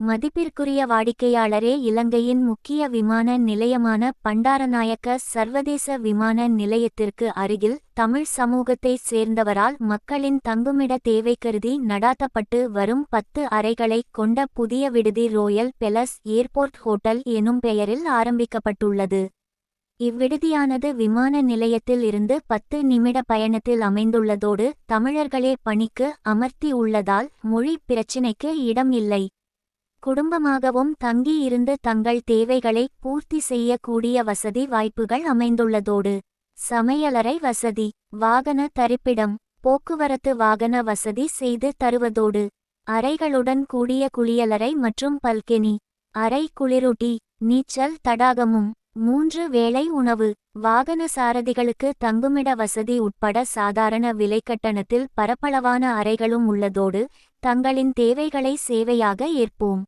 மதிப்பிற்குரிய வாடிக்கையாளரே, இலங்கையின் முக்கிய விமான நிலையமான பண்டாரநாயக்க சர்வதேச விமான நிலையத்திற்கு அருகில் தமிழ் சமூகத்தைச் சேர்ந்தவரால் மக்களின் தங்குமிட தேவை கருதி நடாத்தப்பட்டு வரும் 10 அறைகளைக் கொண்ட புதிய விடுதி ரோயல் பெலஸ் ஏர்போர்ட் ஹோட்டல் எனும் பெயரில் ஆரம்பிக்கப்பட்டுள்ளது. இவ்விடுதியானது விமான நிலையத்தில் இருந்து 10 நிமிட பயணத்தில் அமைந்துள்ளதோடு தமிழர்களே பணிக்கு அமர்த்தி உள்ளதால் மொழி பிரச்சினைக்கு இடம் இல்லை. குடும்பமாகவும் தங்கி இருந்து தங்கள் தேவைகளை பூர்த்தி செய்யக்கூடிய வசதி வாய்ப்புகள் அமைந்துள்ளதோடு சமையலறை வசதி, வாகன தரிப்பிடம், போக்குவரத்து வாகன வசதி செய்து தருவதோடு அறைகளுடன் கூடிய குளியலறை மற்றும் பல்கெனி அறை, குளிரூட்டி, நீச்சல் தடாகமும் 3 வேளை உணவு, வாகன சாரதிகளுக்கு தங்குமிட வசதி உட்பட சாதாரண விலைக்கட்டணத்தில் பரப்பளவான அறைகளும் உள்ளதோடு தங்களின் தேவைகளை சேவையாக ஏற்போம்.